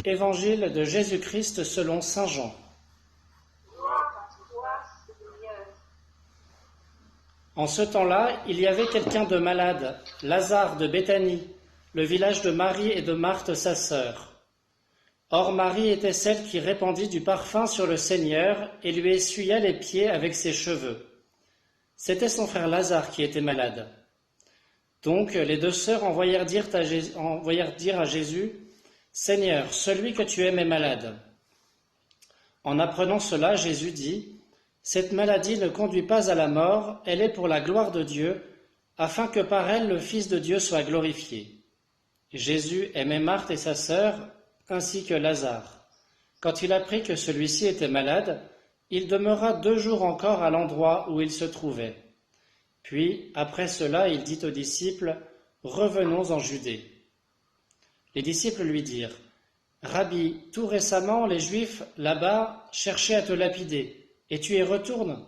Évangile de Jésus-Christ selon saint Jean. En ce temps-là, il y avait quelqu'un de malade, Lazare de Béthanie, le village de Marie et de Marthe sa sœur. Or Marie était celle qui répandit du parfum sur le Seigneur et lui essuya les pieds avec ses cheveux. C'était son frère Lazare qui était malade. Donc les deux sœurs envoyèrent dire à Jésus, « Seigneur, celui que tu aimes est malade. » En apprenant cela, Jésus dit, « Cette maladie ne conduit pas à la mort, elle est pour la gloire de Dieu, afin que par elle le Fils de Dieu soit glorifié. » Jésus aimait Marthe et sa sœur, ainsi que Lazare. Quand il apprit que celui-ci était malade, il demeura 2 jours encore à l'endroit où il se trouvait. Puis, après cela, il dit aux disciples, « Revenons en Judée. » Les disciples lui dirent, « Rabbi, tout récemment, les Juifs, là-bas, cherchaient à te lapider, et tu y retournes ?»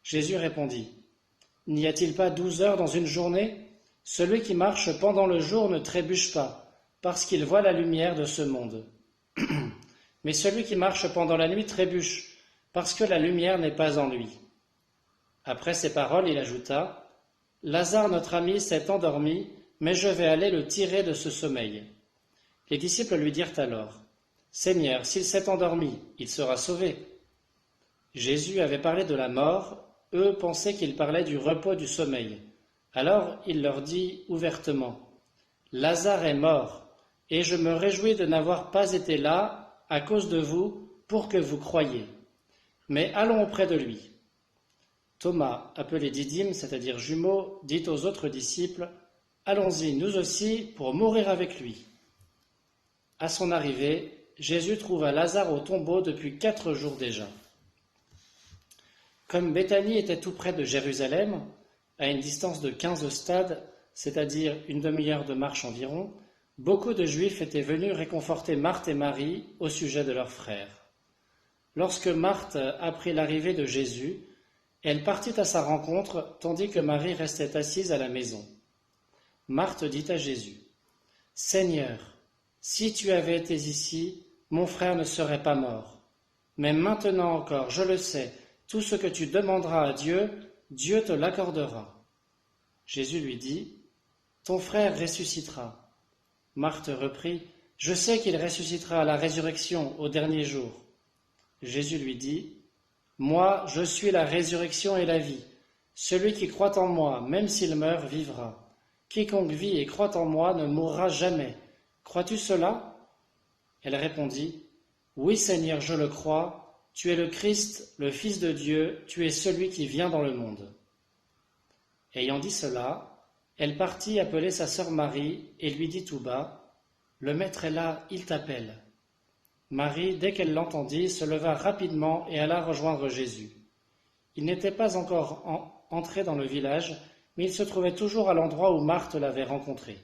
Jésus répondit, « N'y a-t-il pas 12 heures dans une journée ? Celui qui marche pendant le jour ne trébuche pas, parce qu'il voit la lumière de ce monde. Mais celui qui marche pendant la nuit trébuche, parce que la lumière n'est pas en lui. » Après ces paroles, il ajouta, « Lazare, notre ami, s'est endormi, mais je vais aller le tirer de ce sommeil. » Les disciples lui dirent alors, « Seigneur, s'il s'est endormi, il sera sauvé. » Jésus avait parlé de la mort, eux pensaient qu'il parlait du repos du sommeil. Alors il leur dit ouvertement, « Lazare est mort, et je me réjouis de n'avoir pas été là à cause de vous pour que vous croyiez. Mais allons auprès de lui. » Thomas, appelé Didyme, c'est-à-dire jumeau, dit aux autres disciples, « Allons-y, nous aussi, pour mourir avec lui. » À son arrivée, Jésus trouva Lazare au tombeau depuis 4 jours déjà. Comme Béthanie était tout près de Jérusalem, à une distance de 15 stades, c'est-à-dire une demi-heure de marche environ, beaucoup de Juifs étaient venus réconforter Marthe et Marie au sujet de leur frère. Lorsque Marthe apprit l'arrivée de Jésus, elle partit à sa rencontre, tandis que Marie restait assise à la maison. Marthe dit à Jésus, « Seigneur, si tu avais été ici, mon frère ne serait pas mort. Mais maintenant encore, je le sais, tout ce que tu demanderas à Dieu, Dieu te l'accordera. » Jésus lui dit, « Ton frère ressuscitera. » Marthe reprit, « Je sais qu'il ressuscitera à la résurrection au dernier jour. » Jésus lui dit, « Moi, je suis la résurrection et la vie. Celui qui croit en moi, même s'il meurt, vivra. Quiconque vit et croit en moi ne mourra jamais. Crois-tu cela ?» Elle répondit, « Oui, Seigneur, je le crois. Tu es le Christ, le Fils de Dieu, tu es celui qui vient dans le monde. » Ayant dit cela, elle partit appeler sa sœur Marie et lui dit tout bas, « Le Maître est là, il t'appelle. » Marie, dès qu'elle l'entendit, se leva rapidement et alla rejoindre Jésus. Il n'était pas encore entré dans le village, mais il se trouvait toujours à l'endroit où Marthe l'avait rencontré.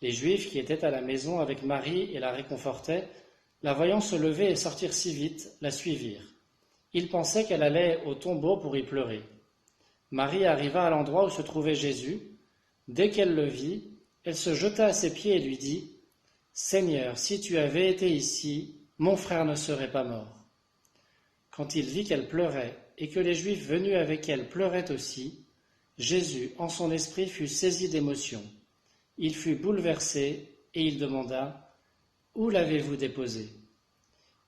Les Juifs qui étaient à la maison avec Marie et la réconfortaient, la voyant se lever et sortir si vite, la suivirent. Ils pensaient qu'elle allait au tombeau pour y pleurer. Marie arriva à l'endroit où se trouvait Jésus. Dès qu'elle le vit, elle se jeta à ses pieds et lui dit, « Seigneur, si tu avais été ici, mon frère ne serait pas mort. » Quand il vit qu'elle pleurait et que les Juifs venus avec elle pleuraient aussi, Jésus, en son esprit, fut saisi d'émotion. Il fut bouleversé et il demanda, « Où l'avez-vous déposé ?»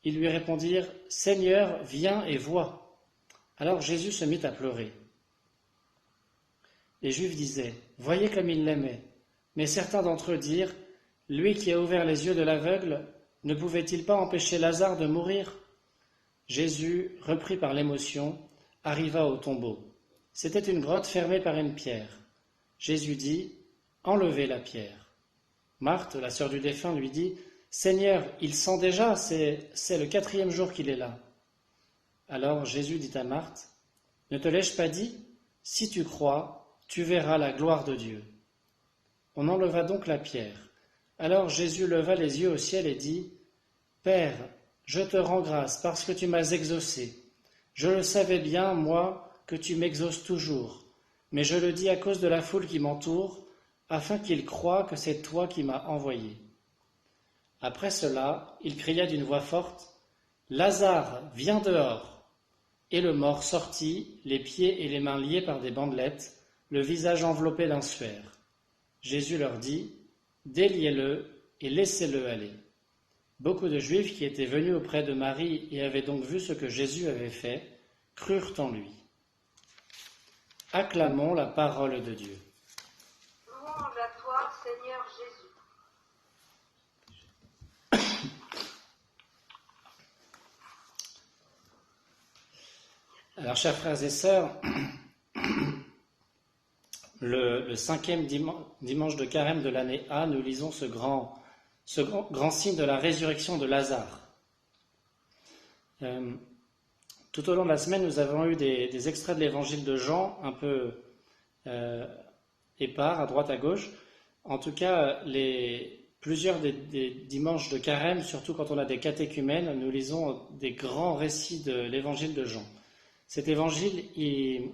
Ils lui répondirent, « Seigneur, viens et vois. » Alors Jésus se mit à pleurer. Les Juifs disaient, « Voyez comme il l'aimait. » Mais certains d'entre eux dirent, « Lui qui a ouvert les yeux de l'aveugle, ne pouvait-il pas empêcher Lazare de mourir ?» Jésus, repris par l'émotion, arriva au tombeau. C'était une grotte fermée par une pierre. Jésus dit, « Enlevez la pierre. » Marthe, la sœur du défunt, lui dit, « Seigneur, il sent déjà, c'est le 4e jour qu'il est là. » Alors Jésus dit à Marthe, « Ne te l'ai-je pas dit ? Si tu crois, tu verras la gloire de Dieu. » On enleva donc la pierre. Alors Jésus leva les yeux au ciel et dit, « Père, je te rends grâce parce que tu m'as exaucé. Je le savais bien, moi, que tu m'exauces toujours, mais je le dis à cause de la foule qui m'entoure, afin qu'ils croient que c'est toi qui m'as envoyé. » Après cela, il cria d'une voix forte, « Lazare, viens dehors !» Et le mort sortit, les pieds et les mains liés par des bandelettes, le visage enveloppé d'un suaire. Jésus leur dit, « Déliez-le et laissez-le aller. » Beaucoup de Juifs qui étaient venus auprès de Marie et avaient donc vu ce que Jésus avait fait, crurent en lui. Acclamons la parole de Dieu. Louange à toi, Seigneur Jésus. Alors, chers frères et sœurs, le 5e dimanche de Carême de l'année A, nous lisons ce grand signe de la résurrection de Lazare. Tout au long de la semaine, nous avons eu des extraits de l'évangile de Jean, un peu épars, à droite, à gauche. En tout cas, plusieurs des dimanches de Carême, surtout quand on a des catéchumènes, nous lisons des grands récits de l'évangile de Jean. Cet évangile, il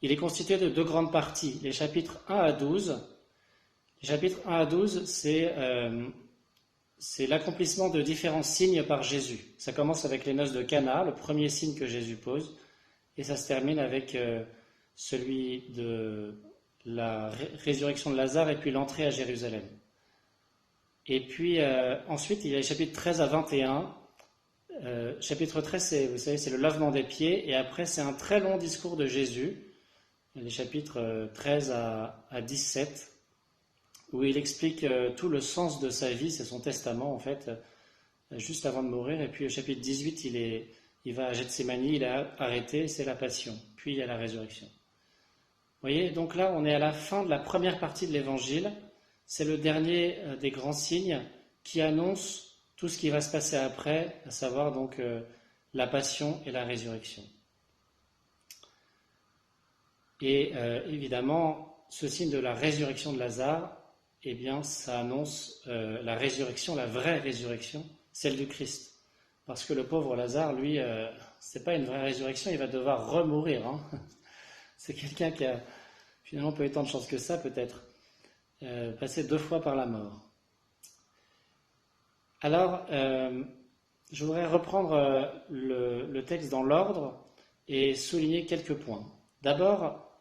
est constitué de 2 grandes parties, les chapitres 1 à 12. Les chapitres 1 à 12, c'est l'accomplissement de différents signes par Jésus. Ça commence avec les noces de Cana, le premier signe que Jésus pose, et ça se termine avec celui de la résurrection de Lazare et puis l'entrée à Jérusalem. Et puis ensuite, il y a les chapitres 13 à 21. Chapitre 13, vous savez, c'est le lavement des pieds, et après, c'est un très long discours de Jésus, les chapitres 13 à 17, où il explique tout le sens de sa vie, c'est son testament en fait, juste avant de mourir. Et puis au chapitre 18, il va à Gethsémani, il est arrêté, c'est la passion, puis il y a la résurrection. Vous voyez, donc là on est à la fin de la première partie de l'évangile, c'est le dernier des grands signes qui annonce tout ce qui va se passer après, à savoir donc la passion et la résurrection. Et évidemment, ce signe de la résurrection de Lazare, eh bien, ça annonce la résurrection, la vraie résurrection, celle du Christ. Parce que le pauvre Lazare, lui, c'est pas une vraie résurrection, il va devoir remourir. Hein. C'est quelqu'un qui a finalement pas eu tant de chance que ça, peut-être, passé 2 fois par la mort. Alors, je voudrais reprendre le texte dans l'ordre et souligner quelques points. D'abord,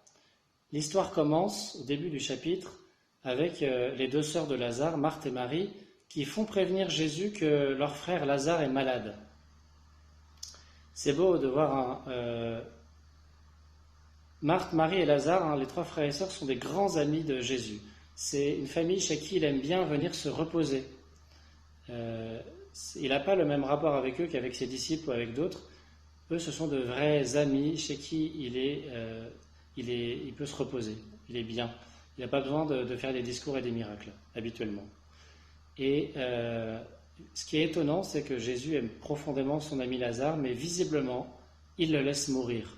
l'histoire commence au début du chapitre avec les 2 sœurs de Lazare, Marthe et Marie, qui font prévenir Jésus que leur frère Lazare est malade. C'est beau de voir Marthe, Marie et Lazare, les 3 frères et sœurs, sont des grands amis de Jésus. C'est une famille chez qui il aime bien venir se reposer. Il n'a pas le même rapport avec eux qu'avec ses disciples ou avec d'autres. Eux, ce sont de vrais amis chez qui il peut se reposer, il est bien. Il n'a pas besoin de faire des discours et des miracles, habituellement. Et ce qui est étonnant, c'est que Jésus aime profondément son ami Lazare, mais visiblement, il le laisse mourir.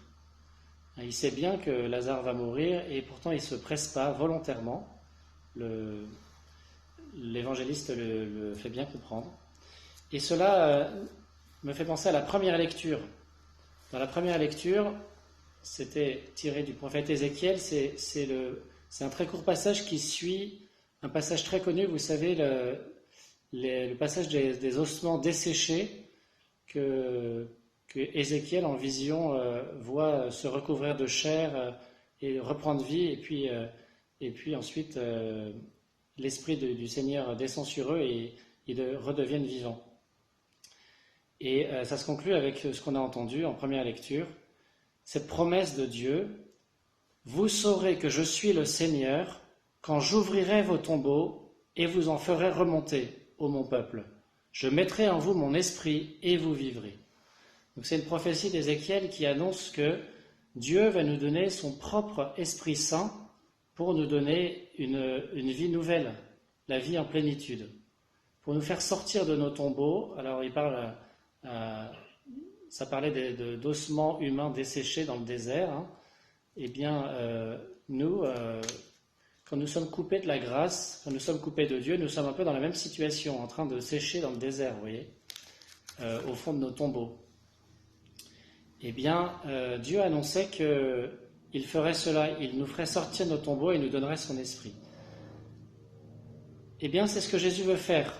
Il sait bien que Lazare va mourir, et pourtant il ne se presse pas volontairement. L'évangéliste le fait bien comprendre. Et cela me fait penser à la première lecture. Dans la première lecture, c'était tiré du prophète Ézéchiel, c'est un très court passage qui suit un passage très connu, vous savez, le passage des ossements desséchés que Ézéchiel en vision voit se recouvrir de chair et reprendre vie, et puis ensuite l'Esprit du Seigneur descend sur eux et ils redeviennent vivants. Et ça se conclut avec ce qu'on a entendu en première lecture, cette promesse de Dieu: vous saurez que je suis le Seigneur quand j'ouvrirai vos tombeaux et vous en ferai remonter, ô mon peuple. Je mettrai en vous mon esprit et vous vivrez. Donc c'est une prophétie d'Ézéchiel qui annonce que Dieu va nous donner son propre Esprit Saint pour nous donner une vie nouvelle, la vie en plénitude, pour nous faire sortir de nos tombeaux. Alors il parle, ça parlait d'ossements humains desséchés dans le désert. Hein. Eh bien, nous, quand nous sommes coupés de la grâce, quand nous sommes coupés de Dieu, nous sommes un peu dans la même situation, en train de sécher dans le désert, vous voyez, au fond de nos tombeaux. Eh bien, Dieu annonçait qu'il ferait cela, il nous ferait sortir de nos tombeaux et nous donnerait son esprit. Eh bien, c'est ce que Jésus veut faire.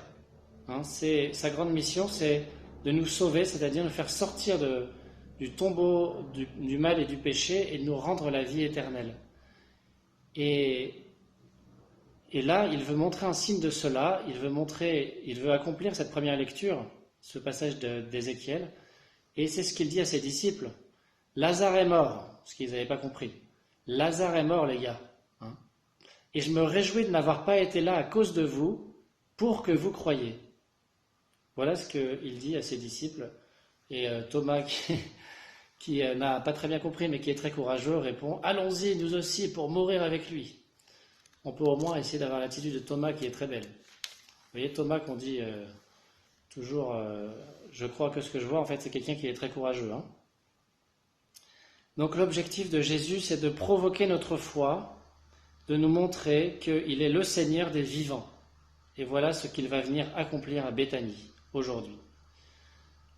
Hein, sa grande mission, c'est de nous sauver, c'est-à-dire de nous faire sortir du tombeau du mal et du péché et de nous rendre la vie éternelle. Et là, il veut montrer un signe de cela, il veut accomplir cette première lecture, ce passage d'Ézéchiel, et c'est ce qu'il dit à ses disciples. Lazare est mort, ce qu'ils n'avaient pas compris. Lazare est mort, les gars. Hein. Et je me réjouis de n'avoir pas été là à cause de vous, pour que vous croyiez. Voilà ce qu'il dit à ses disciples. Et Thomas, qui n'a pas très bien compris, mais qui est très courageux, répond « Allons-y, nous aussi, pour mourir avec lui ». On peut au moins essayer d'avoir l'attitude de Thomas qui est très belle. Vous voyez, Thomas qu'on dit toujours je crois que ce que je vois, en fait, c'est quelqu'un qui est très courageux. Hein. Donc l'objectif de Jésus, c'est de provoquer notre foi, de nous montrer qu'il est le Seigneur des vivants. Et voilà ce qu'il va venir accomplir à Béthanie, aujourd'hui.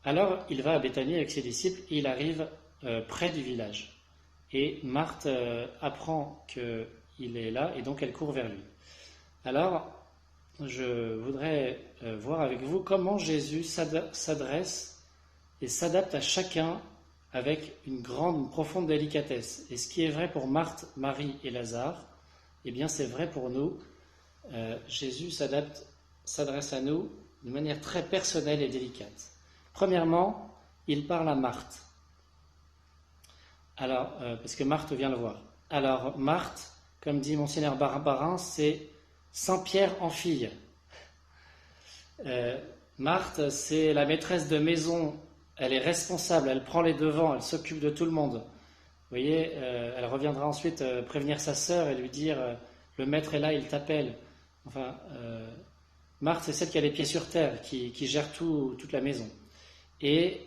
Alors, il va à Béthanie avec ses disciples et il arrive près du village. Et Marthe apprend qu'il est là et donc elle court vers lui. Alors, je voudrais voir avec vous comment Jésus s'adresse et s'adapte à chacun avec une profonde délicatesse. Et ce qui est vrai pour Marthe, Marie et Lazare, eh bien c'est vrai pour nous. Jésus s'adresse à nous de manière très personnelle et délicate. Premièrement, il parle à Marthe. Alors, parce que Marthe vient le voir. Alors, Marthe, comme dit Monseigneur Barbarin, c'est Saint-Pierre en fille. Marthe, c'est la maîtresse de maison, elle est responsable, elle prend les devants, elle s'occupe de tout le monde. Vous voyez, elle reviendra ensuite prévenir sa sœur et lui dire le maître est là, il t'appelle. Enfin, Marthe, c'est celle qui a les pieds sur terre, qui gère toute la maison. Et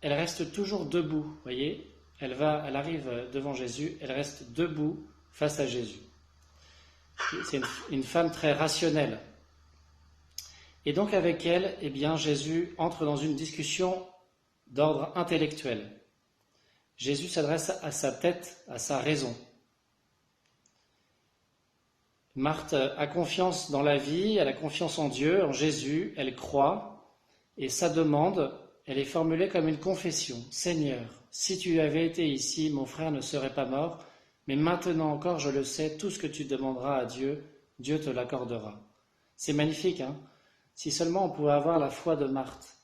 elle reste toujours debout, vous voyez. Elle arrive devant Jésus, elle reste debout face à Jésus. C'est une femme très rationnelle. Et donc avec elle, eh bien, Jésus entre dans une discussion d'ordre intellectuel. Jésus s'adresse à sa tête, à sa raison. Marthe a confiance dans la vie, elle a confiance en Dieu, en Jésus, elle croit, et sa demande, elle est formulée comme une confession. Seigneur, si tu avais été ici, mon frère ne serait pas mort, mais maintenant encore, je le sais, tout ce que tu demanderas à Dieu, Dieu te l'accordera. C'est magnifique, hein ? Si seulement on pouvait avoir la foi de Marthe.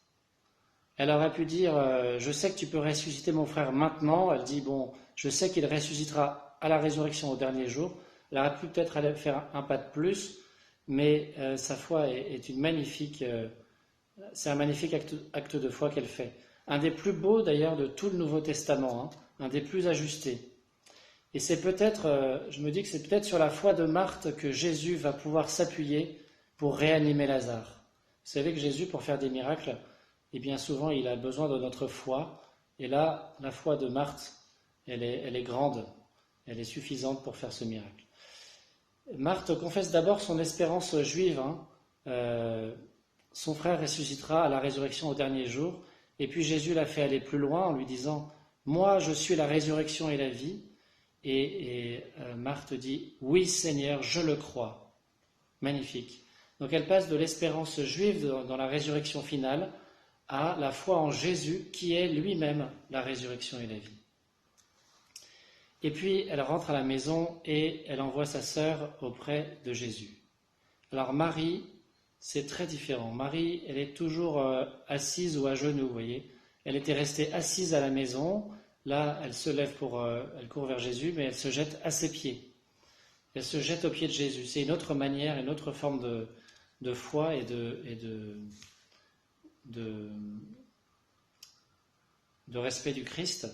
Elle aurait pu dire, je sais que tu peux ressusciter mon frère maintenant. Elle dit, bon, je sais qu'il ressuscitera à la résurrection au dernier jour. Elle aurait pu peut-être aller faire un pas de plus, mais sa foi est une magnifique, c'est un magnifique acte de foi qu'elle fait. Un des plus beaux d'ailleurs de tout le Nouveau Testament, hein, un des plus ajustés. Et c'est peut-être, je me dis que c'est peut-être sur la foi de Marthe que Jésus va pouvoir s'appuyer pour réanimer Lazare. Vous savez que Jésus, pour faire des miracles, et bien souvent, il a besoin de notre foi. Et là, la foi de Marthe, elle est grande, elle est suffisante pour faire ce miracle. Marthe confesse d'abord son espérance juive. Son frère ressuscitera à la résurrection au dernier jour. Et puis Jésus l'a fait aller plus loin en lui disant « Moi, je suis la résurrection et la vie ». Et Marthe dit « Oui, Seigneur, je le crois ». Magnifique. Donc elle passe de l'espérance juive dans la résurrection finale à la foi en Jésus qui est lui-même la résurrection et la vie. Et puis elle rentre à la maison et elle envoie sa sœur auprès de Jésus. Alors Marie, c'est très différent. Marie, elle est toujours assise ou à genoux, vous voyez. Elle était restée assise à la maison. Là, elle se lève elle court vers Jésus, mais elle se jette à ses pieds. Elle se jette aux pieds de Jésus. C'est une autre manière, une autre forme de foi et de respect du Christ.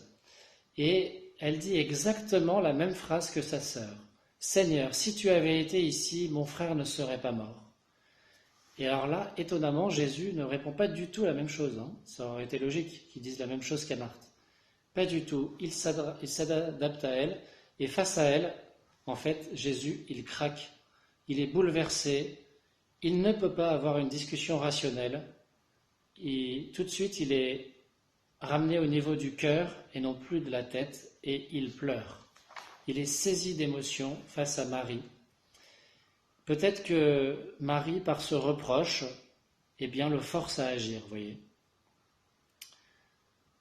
Et elle dit exactement la même phrase que sa sœur. « Seigneur, si tu avais été ici, mon frère ne serait pas mort. » Et alors là, étonnamment, Jésus ne répond pas du tout la même chose. Hein. Ça aurait été logique qu'il dise la même chose qu'à Marthe. Pas du tout. Il s'adapte à elle. Et face à elle, en fait, Jésus, il craque. Il est bouleversé. Il ne peut pas avoir une discussion rationnelle. Et tout de suite, il est ramené au niveau du cœur et non plus de la tête. Et il pleure. Il est saisi d'émotion face à Marie. Peut-être que Marie, par ce reproche, eh bien, le force à agir, vous voyez.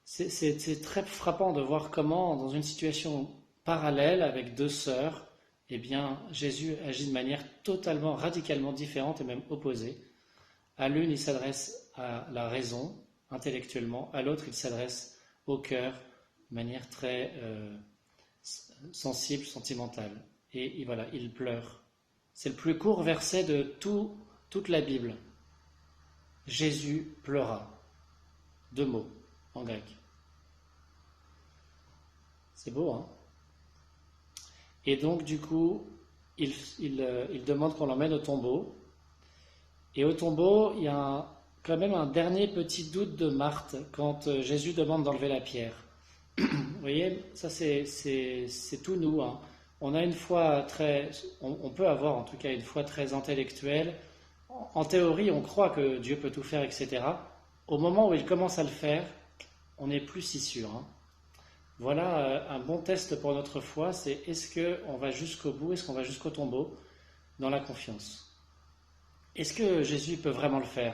C'est très frappant de voir comment, dans une situation parallèle avec deux sœurs, eh bien, Jésus agit de manière totalement, radicalement différente et même opposée. À l'une, il s'adresse à la raison, intellectuellement, à l'autre, il s'adresse au cœur, de manière très sensible, sentimentale. Et voilà, il pleure. C'est le plus court verset de toute la Bible. Jésus pleura. 2 mots en grec. C'est beau, hein? Et donc, du coup, il demande qu'on l'emmène au tombeau. Et au tombeau, il y a quand même un dernier petit doute de Marthe quand Jésus demande d'enlever la pierre. Vous voyez, ça c'est tout nous, hein. On a une foi on peut avoir en tout cas une foi très intellectuelle. En théorie, on croit que Dieu peut tout faire, etc. Au moment où il commence à le faire, on n'est plus si sûr, hein. Voilà un bon test pour notre foi, c'est est-ce qu'on va jusqu'au bout, est-ce qu'on va jusqu'au tombeau dans la confiance. Est-ce que Jésus peut vraiment le faire,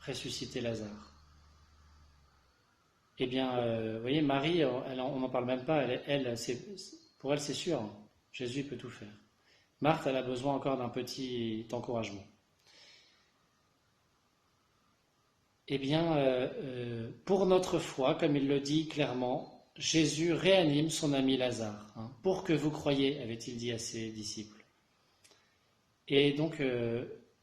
ressusciter Lazare? Eh bien, vous voyez, Marie, on n'en parle même pas, pour elle c'est sûr, hein. Jésus peut tout faire. Marthe, elle a besoin encore d'un petit encouragement. Eh bien, pour notre foi, comme il le dit clairement, Jésus réanime son ami Lazare, hein, pour que vous croyiez, avait-il dit à ses disciples. Et donc,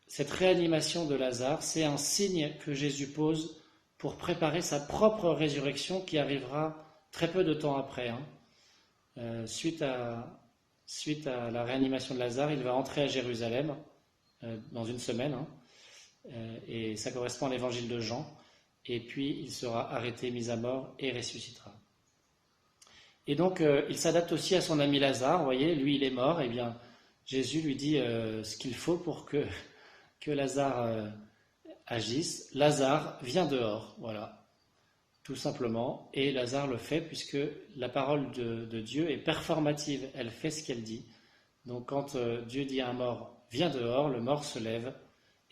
cette réanimation de Lazare, c'est un signe que Jésus pose pour préparer sa propre résurrection qui arrivera très peu de temps après, hein. Suite à la réanimation de Lazare, il va entrer à Jérusalem dans une semaine, hein, et ça correspond à l'évangile de Jean, et puis il sera arrêté, mis à mort et ressuscitera. Et donc il s'adapte aussi à son ami Lazare, vous voyez, lui il est mort, et bien Jésus lui dit ce qu'il faut pour que Lazare agisse. Lazare, viens dehors, voilà, tout simplement. Et Lazare le fait puisque la parole de Dieu est performative, elle fait ce qu'elle dit. Donc quand Dieu dit à un mort, viens dehors, le mort se lève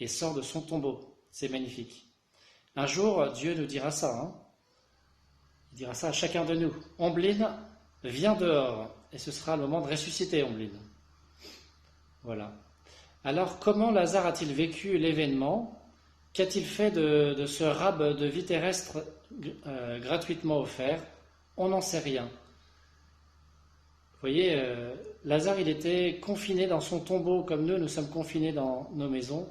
et sort de son tombeau. C'est magnifique. Un jour, Dieu nous dira ça, hein. Il dira ça à chacun de nous. Ombline, viens dehors. Et ce sera le moment de ressusciter, Ombline. Voilà. Alors, comment Lazare a-t-il vécu l'événement? Qu'a-t-il fait de ce rab de vie terrestre gratuitement offert? On n'en sait rien. Vous voyez, Lazare, il était confiné dans son tombeau, comme nous sommes confinés dans nos maisons.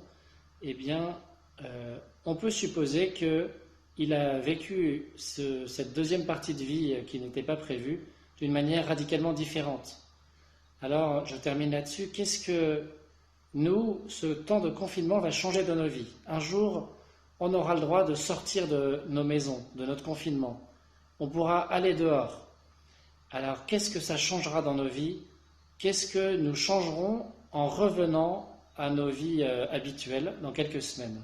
Eh bien, on peut supposer qu'il a vécu cette deuxième partie de vie qui n'était pas prévue d'une manière radicalement différente. Alors, je termine là-dessus. Qu'est-ce que nous, ce temps de confinement va changer dans nos vies? Un jour, on aura le droit de sortir de nos maisons, de notre confinement. On pourra aller dehors. Alors, qu'est-ce que ça changera dans nos vies? Qu'est-ce que nous changerons en revenant à nos vies habituelles dans quelques semaines?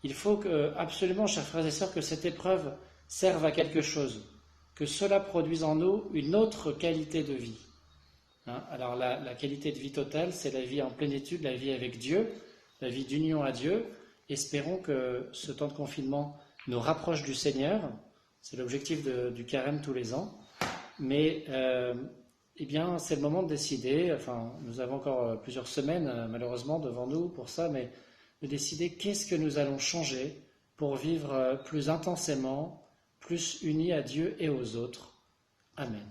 Il faut absolument, chers frères et sœurs, que cette épreuve serve à quelque chose, que cela produise en nous une autre qualité de vie. Hein? Alors la qualité de vie totale, c'est la vie en plénitude, la vie avec Dieu, la vie d'union à Dieu. Espérons que ce temps de confinement nous rapproche du Seigneur. C'est l'objectif du carême tous les ans. Mais eh bien, c'est le moment de décider. Enfin, nous avons encore plusieurs semaines, malheureusement, devant nous pour ça, mais de décider qu'est-ce que nous allons changer pour vivre plus intensément, plus unis à Dieu et aux autres. Amen.